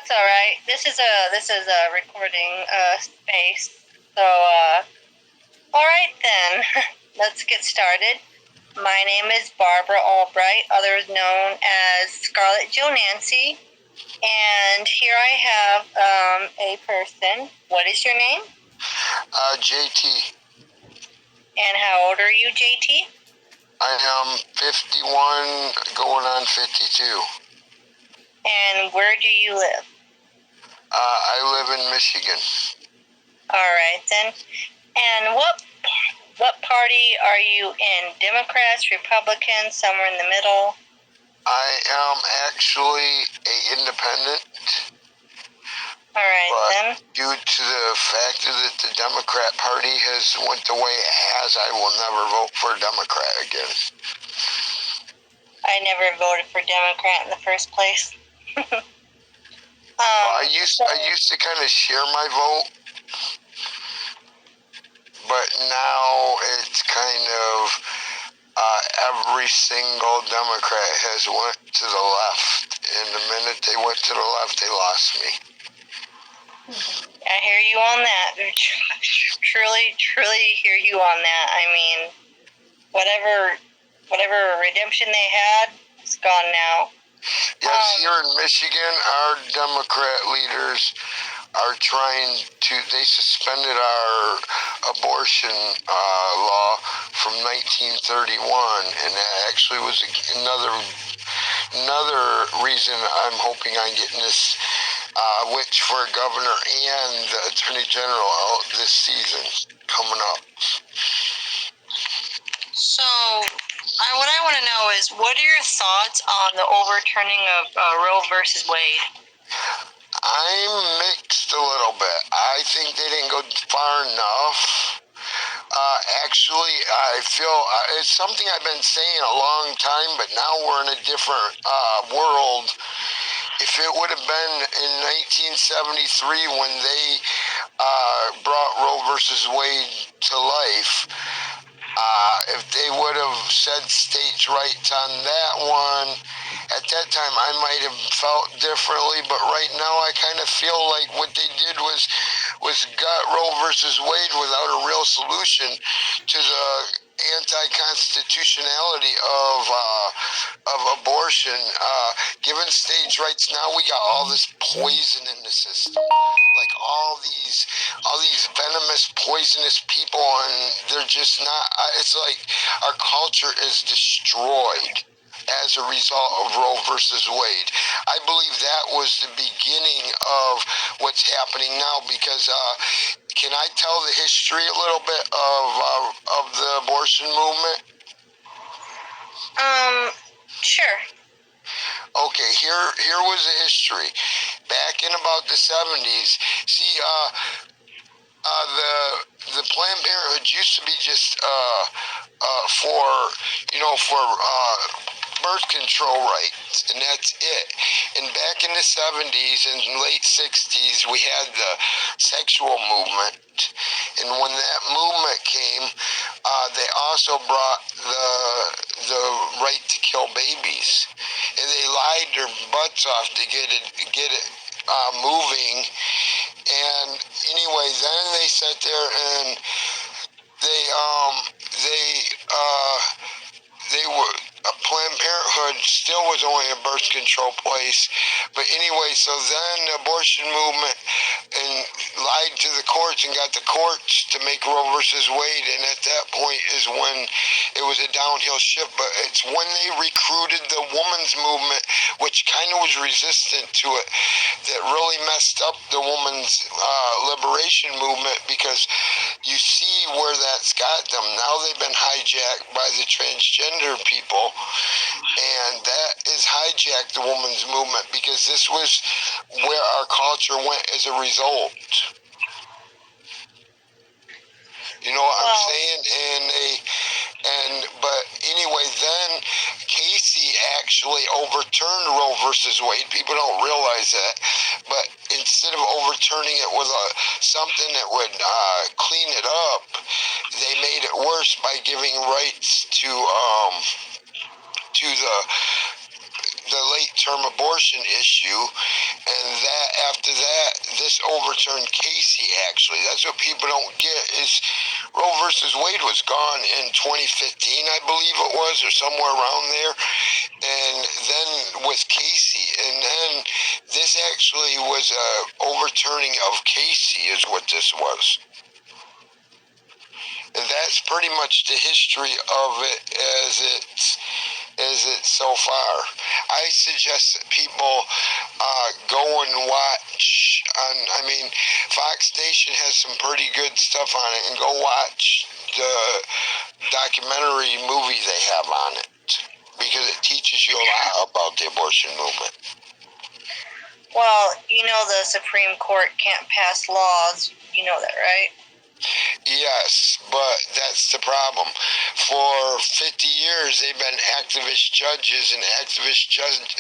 That's all right. This is a recording space. So all right then, let's get started. My name is Barbara Albright, others known as Scarlett Joe Nancy, and here I have a person. What is your name? JT. And how old are you, JT? I am 51, going on 52. And where do you live? I live in Michigan. All right then. And what party are you in? Democrats, Republicans, somewhere in the middle? I am actually an independent. All right then. Due to the fact that the Democrat Party has went the way it has, I will never vote for a Democrat again. I never voted for Democrat in the first place. I used to kind of share my vote, but now it's kind of every single Democrat has went to the left, and the minute they went to the left, they lost me. I hear you on that. Truly hear you on that. I mean, whatever redemption they had, it's gone now. Yes, here in Michigan, our Democrat leaders are trying to, they suspended our abortion law from 1931, and that actually was another reason I'm hoping I'm getting this witch for governor and the attorney general out this season coming up. So, what I want to know is, what are your thoughts on the overturning of Roe Vs Wade? I'm mixed a little bit. I think they didn't go far enough. Actually, I feel it's something I've been saying a long time, but now we're in a different world. If it would have been in 1973 when they brought Roe versus Wade to life, if they would have said states' rights on that one, at that time I might have felt differently, but right now I kind of feel like what they did was gut Roe versus Wade without a real solution to the anti-constitutionality of abortion. Given states' rights, now we got all this poison in the system, like all these venomous, poisonous people, and they're just not. It's like our culture is destroyed as a result of Roe versus Wade. I believe that was the beginning of what's happening now, because can I tell the history a little bit of the abortion movement? Sure. Okay, here was the history. Back in about the 70s, see, the Planned Parenthood used to be just for birth control rights, and that's it. And back in the 70s and late 60s, we had the sexual movement, and when that movement came, they also brought the right to kill babies, and they lied their butts off to get it moving. And anyway, then they sat there and they were Planned Parenthood still was only a birth control place, but anyway, so then the abortion movement and lied to the courts and got the courts to make Roe versus Wade, and at that point is when it was a downhill shift. But it's when they recruited the women's movement, which kind of was resistant to it, that really messed up the women's liberation movement, because you see where that's got them. Now they've been hijacked by the transgender people, and that has hijacked the women's movement, because this was where our culture went as a result. You know what I'm saying? But anyway, then Casey actually overturned Roe versus Wade. People don't realize that, but instead of overturning it with something that would clean it up, they made it worse by giving rights to the late term abortion issue, and that after that, this overturned Casey, actually. That's what people don't get is Roe versus Wade was gone in 2015, I believe it was, or somewhere around there. And then with Casey, and then this actually was a overturning of Casey is what this was. And that's pretty much the history of it as it's so far. I suggest that people go and watch. Fox Nation has some pretty good stuff on it, and go watch the documentary movie they have on it, because it teaches you a lot about the abortion movement. Well, the Supreme Court can't pass laws. You know that, right? Yes, but that's the problem. For 50 years, they've been activist judges, and activist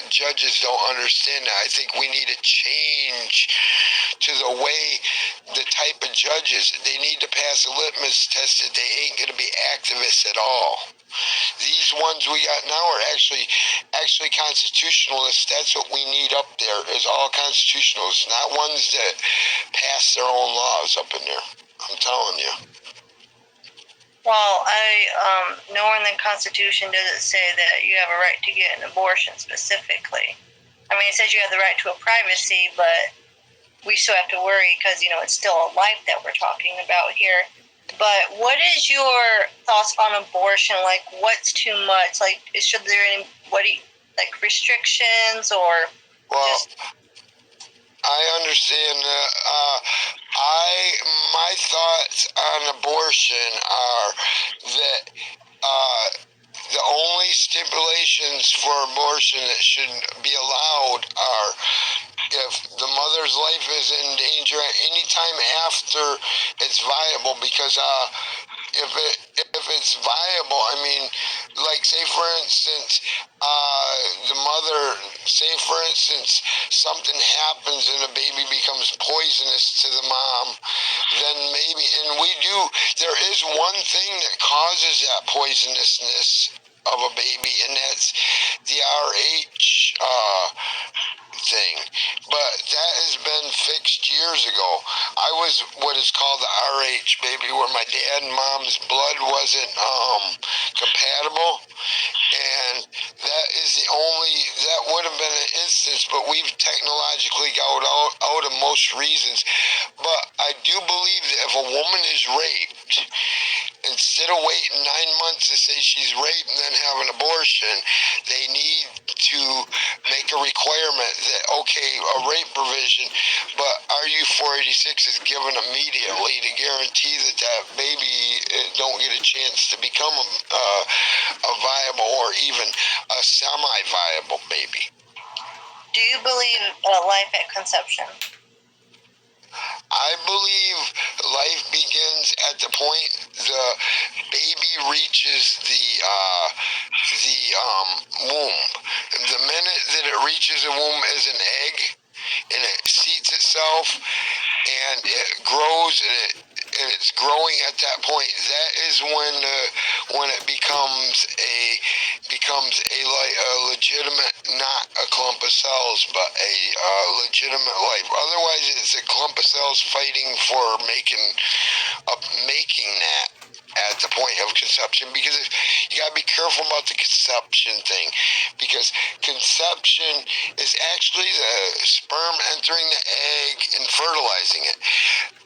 judges don't understand that. I think we need a change to the way, the type of judges. They need to pass a litmus test that they ain't going to be activists at all. These ones we got now are actually constitutionalists. That's what we need up there, is all constitutionalists, not ones that pass their own laws up in there. I'm telling you. Well, nowhere in the Constitution does it say that you have a right to get an abortion specifically. I mean, it says you have the right to a privacy, but we still have to worry because, it's still a life that we're talking about here. But what is your thoughts on abortion? Like, what's too much? Like, should there any, restrictions or just... I understand that. My thoughts on abortion are that the only stipulations for abortion that should be allowed are if the mother's life is in danger at any time after it's viable, because if it's viable, say for instance, the mother, say for instance, something happens and the baby becomes poisonous to the mom, then maybe, and there is one thing that causes that poisonousness of a baby, and that's the RH thing. But that has been fixed years ago. I was what is called the RH baby, where my dad and mom's blood wasn't compatible, and that would have been an instance, but we've technologically got out of most reasons. But I do believe that if a woman is raped, instead of waiting 9 months to say she's raped and then have an abortion, they need to make a requirement that, okay, a rape provision, but RU-486 is given immediately to guarantee that baby don't get a chance to become a viable or even a semi-viable baby. Do you believe life at conception? I believe life begins at the point the baby reaches the womb. The minute that it reaches the womb as an egg, and it seats itself, and it grows, and it's growing at that point. That is when it becomes a legitimate, not a clump of cells, but a legitimate life. Otherwise, it's a clump of cells fighting for making that at the point of conception, because you got to be careful about the conception thing, because conception is actually the sperm entering the egg and fertilizing it.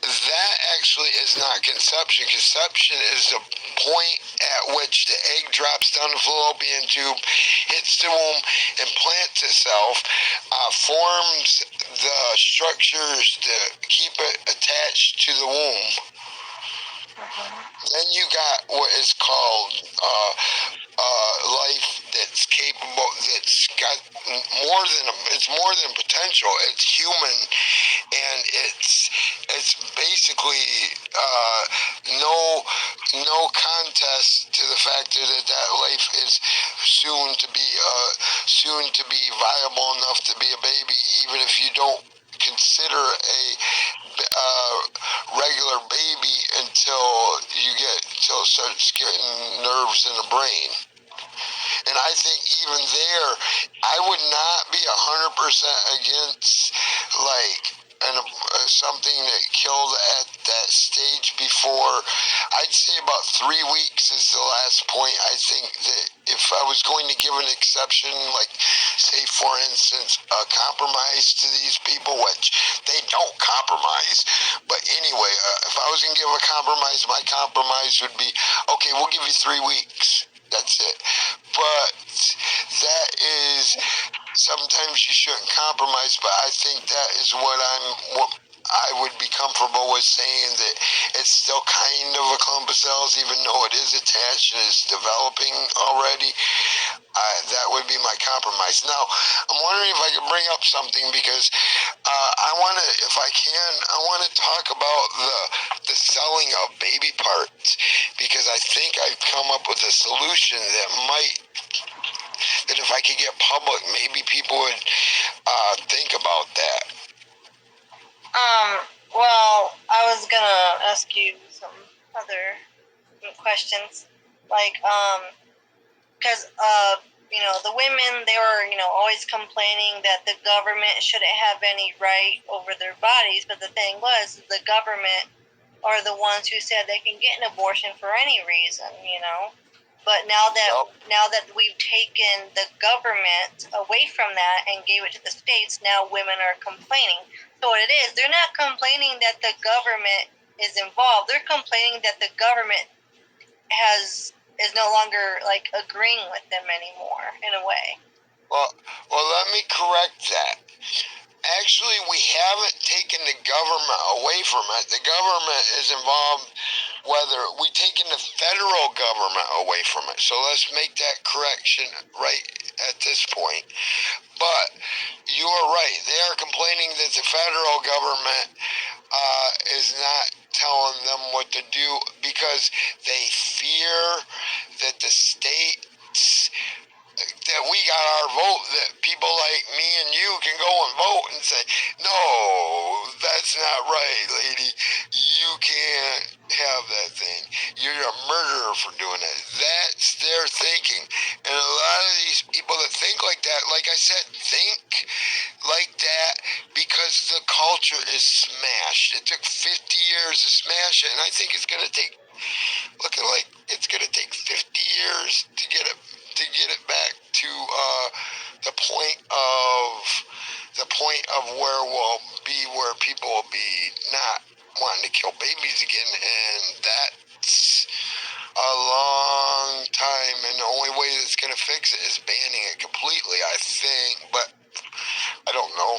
That actually is not conception. Conception is the point at which the egg drops down the fallopian tube, hits the womb, implants itself, forms the structures to keep it attached to the womb. Then you got what is called life that's capable, that's got it's more than potential. It's human, and it's basically no contest to the fact that life is soon to be viable enough to be a baby, even if you don't consider a regular baby until it starts getting nerves in the brain. And I think even there, I would not be 100% against something that killed at that stage before. I'd say about 3 weeks is the last point. I think that if I was going to give an exception, like say for instance a compromise to these people, which they don't compromise, but anyway, if I was going to give a compromise, my compromise would be, okay, we'll give you 3 weeks. That's it. But that is, sometimes you shouldn't compromise, but I think that is what I would be comfortable with saying, that it's still kind of a clump of cells, even though it is attached and is developing already. That would be my compromise. Now, I'm wondering if I could bring up something, because I want to, if I can, I want to talk about the selling of baby parts, because I think I've come up with a solution that if I could get public, maybe people would think about that. Well, I was gonna ask you some other questions, like, because, the women, they were, always complaining that the government shouldn't have any right over their bodies, but the thing was, the government are the ones who said they can get an abortion for any reason, But now that we've taken the government away from that and gave it to the states, now women are complaining. So what it is, they're not complaining that the government is involved. They're complaining that the government is no longer like agreeing with them anymore, in a way. Well, let me correct that. Actually, we haven't taken the government away from it. The government is involved, whether we've taken the federal government away from it. So let's make that correction right at this point. But you are right. They are complaining that the federal government is not telling them what to do, because they fear that the states, that we got our vote, that people like me and you can go and vote and say, no, that's not right, lady. You can't have that thing. You're a murderer for doing it. That's their thinking. And a lot of these people that think like that, like I said, think like that because the culture is smashed. It took 50 years to smash it, and I think it's going to take, looking like it's going to take 50 years to get it back to the point of where we'll be, where people will be not wanting to kill babies again, and that's a long time, and the only way that's going to fix it is banning it completely, I think. But I don't know,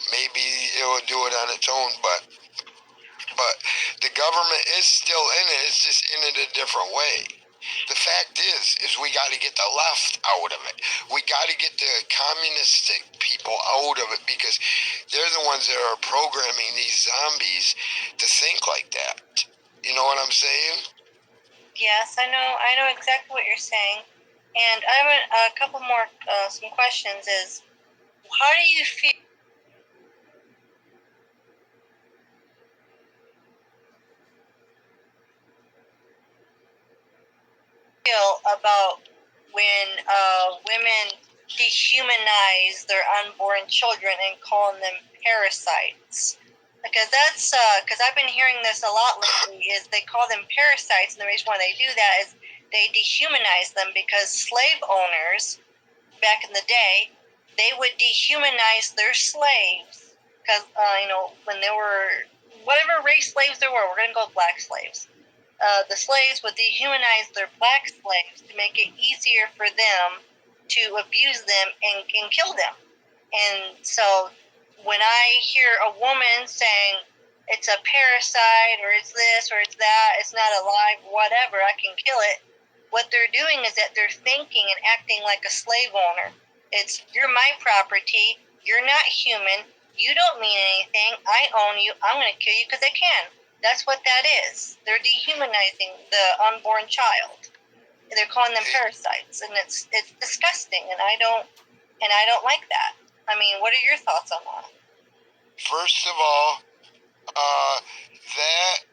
maybe it will do it on its own, but the government is still in it. It's just in it a different way. The fact is we got to get the left out of it. We got to get the communistic people out of it, because they're the ones that are programming these zombies to think like that. You know what I'm saying? Yes, I know exactly what you're saying. And I have a couple more some questions. Is, how do you feel about when women dehumanize their unborn children and calling them parasites? Because because I've been hearing this a lot lately. Is they call them parasites, and the reason why they do that is they dehumanize them, because slave owners back in the day, they would dehumanize their slaves, because when they were whatever race slaves there were, we're going to go with black slaves. The slaves would dehumanize their black slaves to make it easier for them to abuse them and kill them. And so when I hear a woman saying it's a parasite, or it's this, or it's that, it's not alive, whatever, I can kill it, what they're doing is that they're thinking and acting like a slave owner. It's, you're my property, you're not human, you don't mean anything, I own you, I'm going to kill you because I can. That's what that is. They're dehumanizing the unborn child. They're calling them parasites, and it's disgusting, and I don't like that. I mean, what are your thoughts on that? First of all, that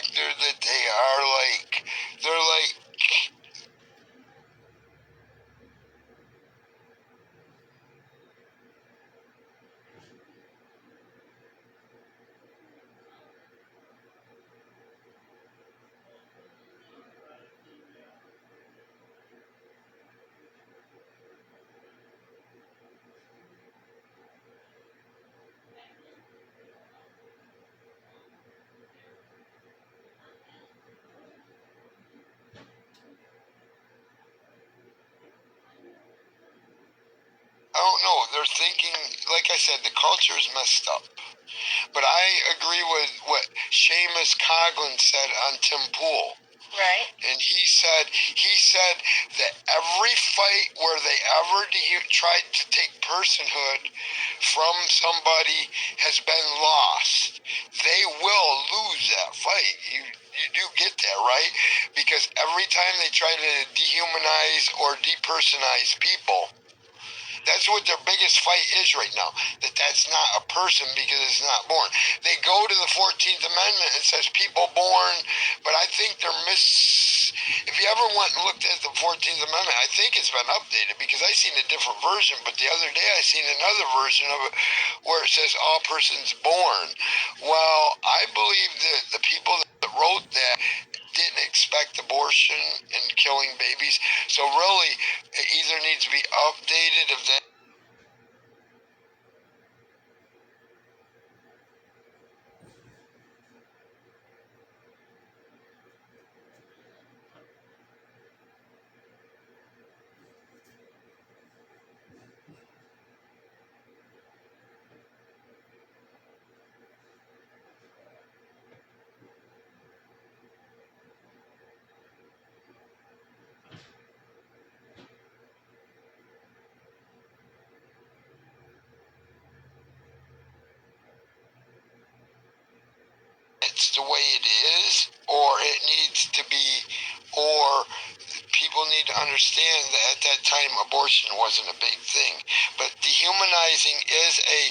factor that they are like, they're like, I don't know, they're thinking, like I said, the culture is messed up. But I agree with what Seamus Coughlin said on Tim Pool. Right. And he said that every fight where they ever tried to take personhood from somebody has been lost. They will lose that fight. You do get that, right? Because every time they try to dehumanize or depersonize people, that's what their biggest fight is right now. That's not a person because it's not born. They go to the 14th Amendment and says people born, but I think they're if you ever went and looked at the 14th Amendment, I think it's been updated because I seen a different version, but the other day I seen another version of it where it says all persons born. Well, I believe that the people that wrote that didn't expect abortion and killing babies. So really, it either needs to be updated if that. It's the way it is, or it needs to be, or people need to understand that at that time abortion wasn't a big thing. But dehumanizing is a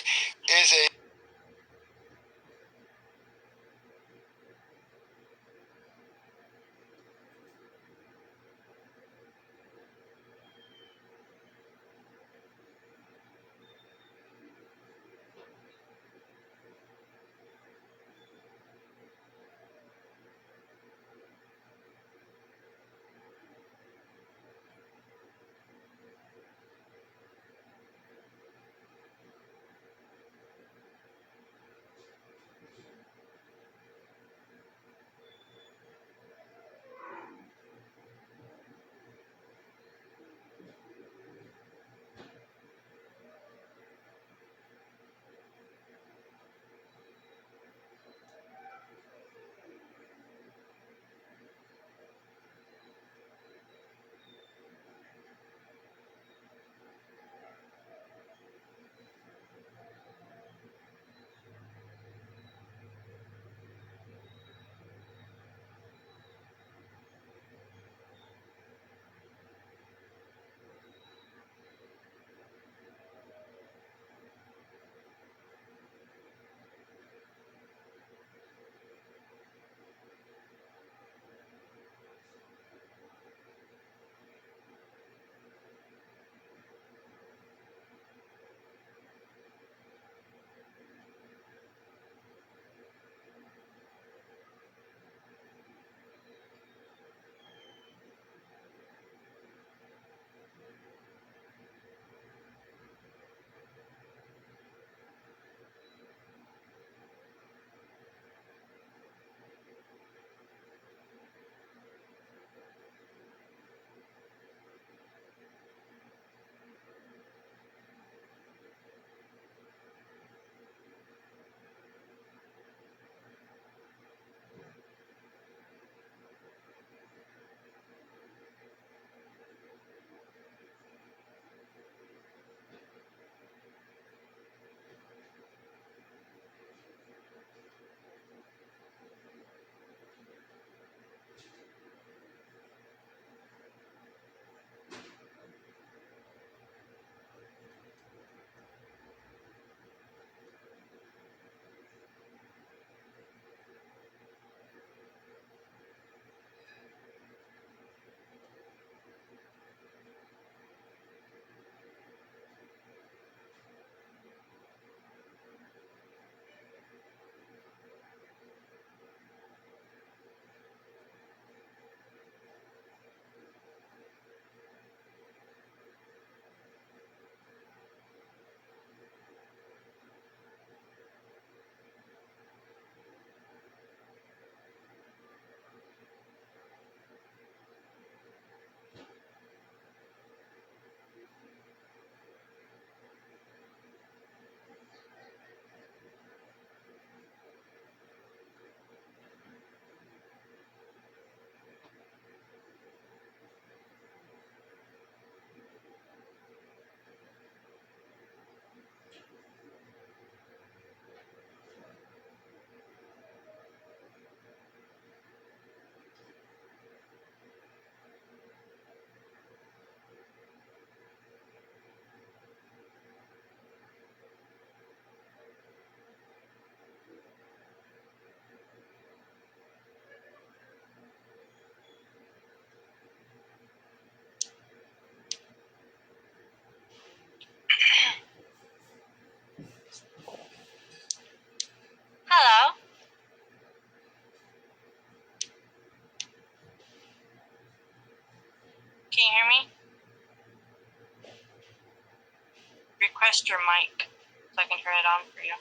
adjust your mic so I can turn it on for you.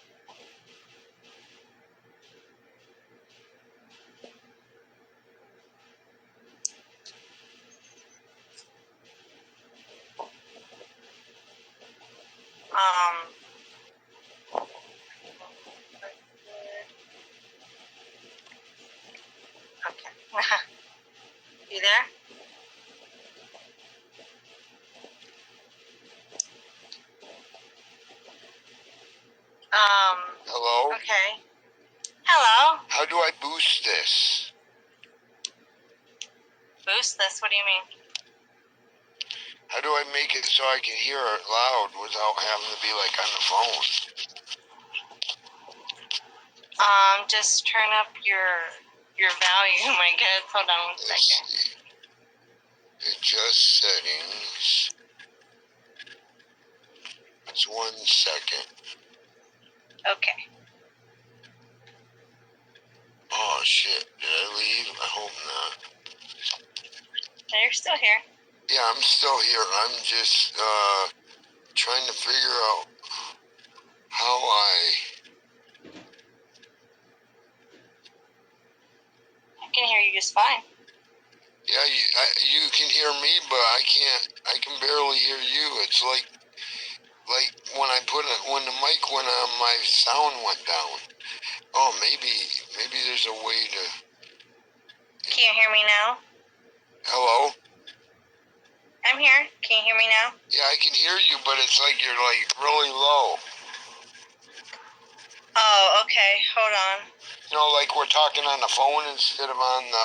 Okay. You there? Hello? Okay. Hello. How do I boost this? Boost this? What do you mean? How do I make it so I can hear it loud without having to be like on the phone? Just turn up your volume, I guess. Hold on one second. Adjust settings. It's 1 second. Okay. Oh shit, did I leave? I hope not. No, you're still here. Yeah, I'm still here. I'm just trying to figure out how I can hear you just fine. Yeah, you can hear me, but I can't. I can barely hear you. It's like when I when the mic went on, my sound went down. Oh, maybe there's a way to. Can you hear me now? Hello? I'm here. Can you hear me now? Yeah, I can hear you, but it's like you're like really low. Oh, okay. Hold on. You know, like we're talking on the phone instead of on the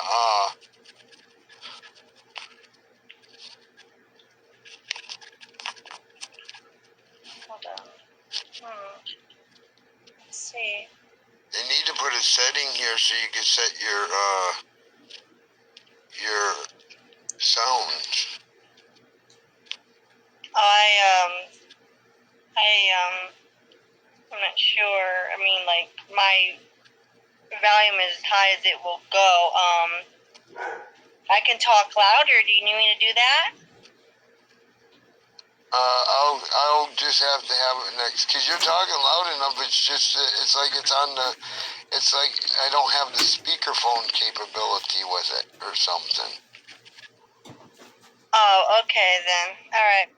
Hold on. Let's see. They need to put a setting here so you can set your sound. I'm not sure. I mean, like, my volume is as high as it will go. I can talk louder. Do you need me to do that? I'll just have to have it next, cause you're talking loud enough. It's just, it's like it's on the, it's like I don't have the speakerphone capability with it or something. Oh, okay then. All right.